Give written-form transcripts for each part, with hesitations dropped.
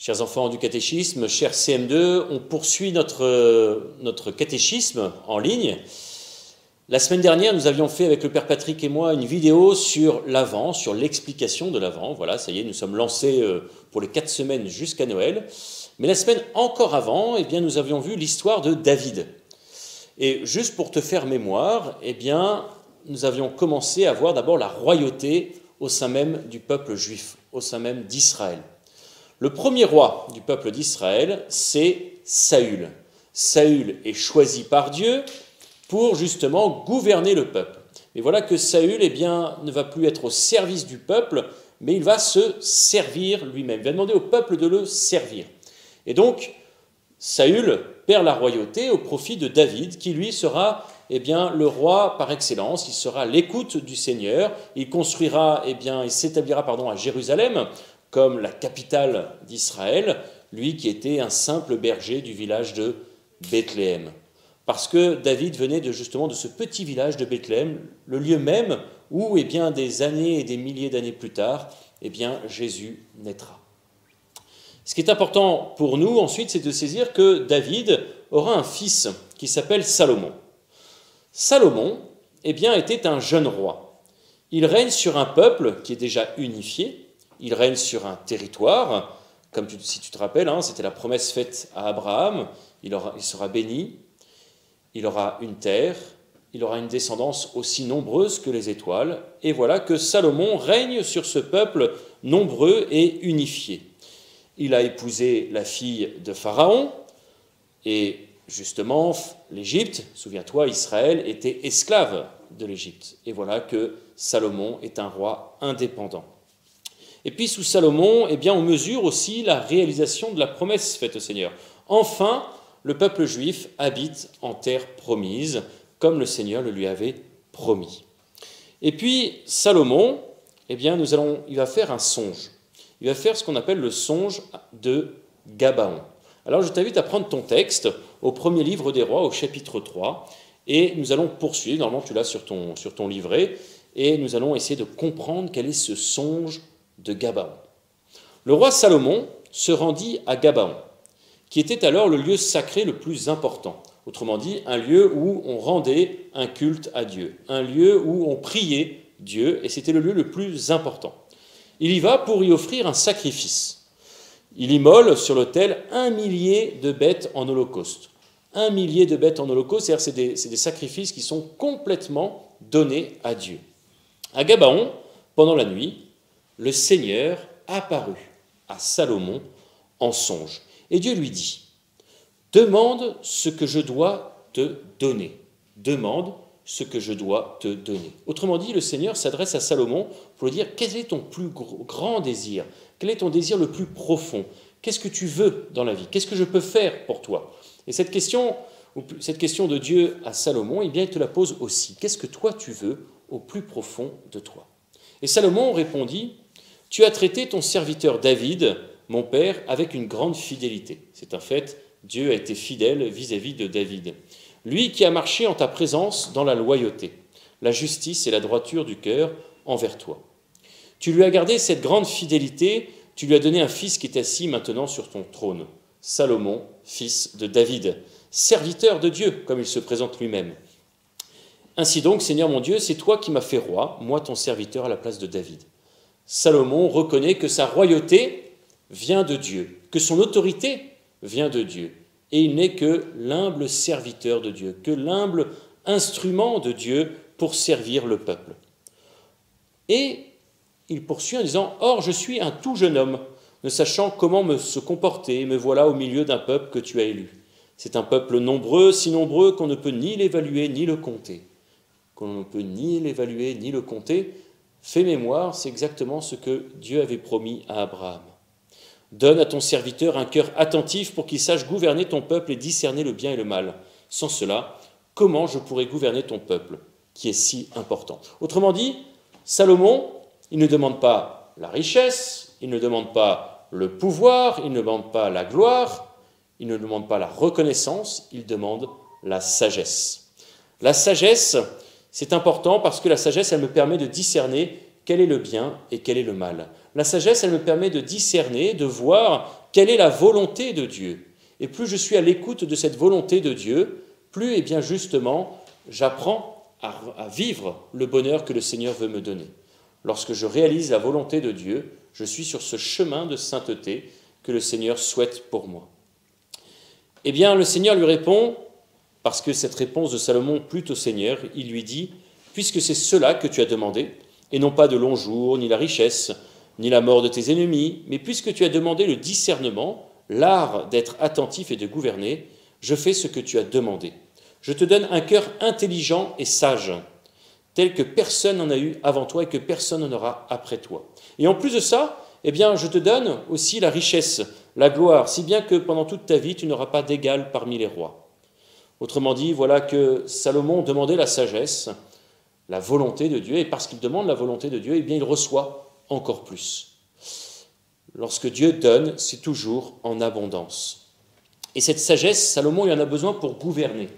Chers enfants du catéchisme, chers CM2, on poursuit notre catéchisme en ligne. La semaine dernière, nous avions fait avec le Père Patrick et moi une vidéo sur l'Avent, sur l'explication de l'Avent. Voilà, ça y est, nous sommes lancés pour les 4 semaines jusqu'à Noël. Mais la semaine encore avant, eh bien, nous avions vu l'histoire de David. Et juste pour te faire mémoire, eh bien, nous avions commencé à voir d'abord la royauté au sein même du peuple juif, au sein même d'Israël. Le premier roi du peuple d'Israël, c'est Saül. Saül est choisi par Dieu pour justement gouverner le peuple. Et voilà que Saül ne va plus être au service du peuple, mais il va se servir lui-même. Il va demander au peuple de le servir. Et donc, Saül perd la royauté au profit de David, qui lui sera le roi par excellence. Il sera à l'écoute du Seigneur. Il construira, il s'établira à Jérusalem, comme la capitale d'Israël, lui qui était un simple berger du village de Bethléem. Parce que David venait de ce petit village de Bethléem, le lieu même où, des années et des milliers d'années plus tard, Jésus naîtra. Ce qui est important pour nous ensuite, c'est de saisir que David aura un fils qui s'appelle Salomon. Salomon, était un jeune roi. Il règne sur un peuple qui est déjà unifié. Il règne sur un territoire, si tu te rappelles, c'était la promesse faite à Abraham, il sera béni, il aura une terre, il aura une descendance aussi nombreuse que les étoiles, et voilà que Salomon règne sur ce peuple nombreux et unifié. Il a épousé la fille de Pharaon, et justement, l'Égypte, souviens-toi, Israël était esclave de l'Égypte, et voilà que Salomon est un roi indépendant. Et puis sous Salomon, on mesure aussi la réalisation de la promesse faite au Seigneur. Enfin, le peuple juif habite en terre promise, comme le Seigneur le lui avait promis. Et puis Salomon, il va faire un songe. Il va faire ce qu'on appelle le songe de Gabaon. Alors je t'invite à prendre ton texte au premier livre des rois, au chapitre 3, et nous allons poursuivre. Normalement, tu l'as sur ton livret, et nous allons essayer de comprendre quel est ce songe de Gabaon. Le roi Salomon se rendit à Gabaon, qui était alors le lieu sacré le plus important. Autrement dit, un lieu où on rendait un culte à Dieu, un lieu où on priait Dieu, et c'était le lieu le plus important. Il y va pour y offrir un sacrifice. Il immole sur l'autel 1 millier de bêtes en holocauste. 1 millier de bêtes en holocauste, c'est-à-dire c'est des sacrifices qui sont complètement donnés à Dieu. À Gabaon, pendant la nuit, le Seigneur apparut à Salomon en songe. Et Dieu lui dit, « Demande ce que je dois te donner. Demande ce que je dois te donner. » Autrement dit, le Seigneur s'adresse à Salomon pour lui dire, « Quel est ton plus grand désir? Quel est ton désir le plus profond? Qu'est-ce que tu veux dans la vie? Qu'est-ce que je peux faire pour toi ?» Et cette question de Dieu à Salomon, il te la pose aussi. Qu'est-ce que toi tu veux au plus profond de toi? Et Salomon répondit, « Tu as traité ton serviteur David, mon père, avec une grande fidélité. » C'est un fait, Dieu a été fidèle vis-à-vis de David. Lui qui a marché en ta présence dans la loyauté, la justice et la droiture du cœur envers toi. Tu lui as gardé cette grande fidélité, tu lui as donné un fils qui est assis maintenant sur ton trône, Salomon, fils de David, serviteur de Dieu, comme il se présente lui-même. Ainsi donc, Seigneur mon Dieu, c'est toi qui m'as fait roi, moi ton serviteur à la place de David. Salomon reconnaît que sa royauté vient de Dieu, que son autorité vient de Dieu, et il n'est que l'humble serviteur de Dieu, que l'humble instrument de Dieu pour servir le peuple. Et il poursuit en disant « Or, je suis un tout jeune homme, ne sachant comment se comporter, me voilà au milieu d'un peuple que tu as élu. C'est un peuple nombreux, si nombreux qu'on ne peut ni l'évaluer ni le compter. » Qu'on ne peut ni l'évaluer ni le compter. Fais mémoire, c'est exactement ce que Dieu avait promis à Abraham. Donne à ton serviteur un cœur attentif pour qu'il sache gouverner ton peuple et discerner le bien et le mal. Sans cela, comment je pourrais gouverner ton peuple, qui est si important? Autrement dit, Salomon, il ne demande pas la richesse, il ne demande pas le pouvoir, il ne demande pas la gloire, il ne demande pas la reconnaissance, il demande la sagesse. La sagesse, c'est important parce que la sagesse, elle me permet de discerner quel est le bien et quel est le mal. La sagesse, elle me permet de discerner, de voir quelle est la volonté de Dieu. Et plus je suis à l'écoute de cette volonté de Dieu, plus, eh bien justement, j'apprends à vivre le bonheur que le Seigneur veut me donner. Lorsque je réalise la volonté de Dieu, je suis sur ce chemin de sainteté que le Seigneur souhaite pour moi. Eh bien, le Seigneur lui répond, parce que cette réponse de Salomon plut au Seigneur, il lui dit, « Puisque c'est cela que tu as demandé, et non pas de longs jours, ni la richesse, ni la mort de tes ennemis, mais puisque tu as demandé le discernement, l'art d'être attentif et de gouverner, je fais ce que tu as demandé. Je te donne un cœur intelligent et sage, tel que personne n'en a eu avant toi et que personne n'en aura après toi. Et en plus de ça, eh bien, je te donne aussi la richesse, la gloire, si bien que pendant toute ta vie, tu n'auras pas d'égal parmi les rois. » Autrement dit, voilà que Salomon demandait la sagesse, la volonté de Dieu, et parce qu'il demande la volonté de Dieu, eh bien, il reçoit encore plus. Lorsque Dieu donne, c'est toujours en abondance. Et cette sagesse, Salomon, il en a besoin pour gouverner.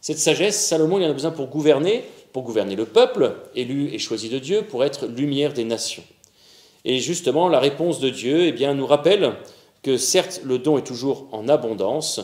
Cette sagesse, Salomon, il en a besoin pour gouverner le peuple, élu et choisi de Dieu, pour être lumière des nations. Et justement, la réponse de Dieu, eh bien, nous rappelle que certes, le don est toujours en abondance,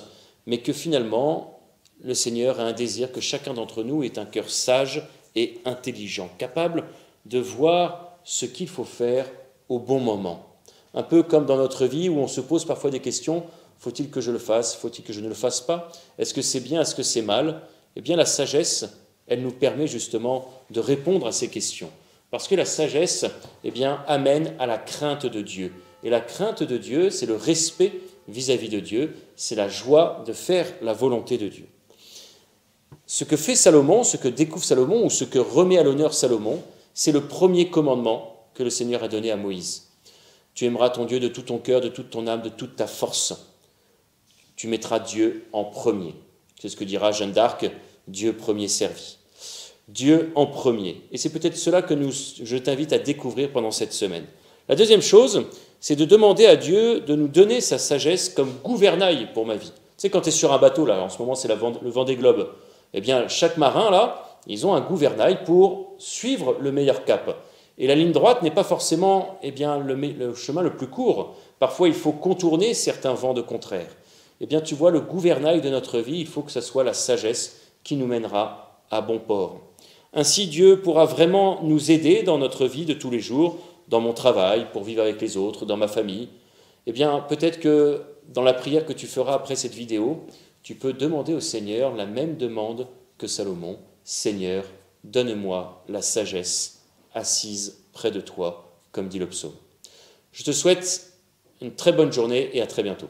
mais que finalement, le Seigneur a un désir que chacun d'entre nous ait un cœur sage et intelligent, capable de voir ce qu'il faut faire au bon moment. Un peu comme dans notre vie où on se pose parfois des questions, faut-il que je le fasse, faut-il que je ne le fasse pas, est-ce que c'est bien, est-ce que c'est mal? Eh bien la sagesse, elle nous permet justement de répondre à ces questions. Parce que la sagesse, eh bien, amène à la crainte de Dieu. Et la crainte de Dieu, c'est le respect vis-à-vis de Dieu, c'est la joie de faire la volonté de Dieu. Ce que fait Salomon, ce que découvre Salomon, ou ce que remet à l'honneur Salomon, c'est le premier commandement que le Seigneur a donné à Moïse. Tu aimeras ton Dieu de tout ton cœur, de toute ton âme, de toute ta force. Tu mettras Dieu en premier. C'est ce que dira Jeanne d'Arc, Dieu premier servi. Dieu en premier. Et c'est peut-être cela que je t'invite à découvrir pendant cette semaine. La deuxième chose, c'est de demander à Dieu de nous donner sa sagesse comme gouvernail pour ma vie. Tu sais, quand tu es sur un bateau, là, en ce moment c'est le Vendée Globe, eh bien, chaque marin, là, ils ont un gouvernail pour suivre le meilleur cap. Et la ligne droite n'est pas forcément eh bien, le chemin le plus court. Parfois, il faut contourner certains vents de contraire. Eh bien, tu vois, le gouvernail de notre vie, il faut que ce soit la sagesse qui nous mènera à bon port. Ainsi, Dieu pourra vraiment nous aider dans notre vie de tous les jours, dans mon travail, pour vivre avec les autres, dans ma famille. Eh bien, peut-être que dans la prière que tu feras après cette vidéo, tu peux demander au Seigneur la même demande que Salomon. Seigneur, donne-moi la sagesse assise près de toi, comme dit le psaume. Je te souhaite une très bonne journée et à très bientôt.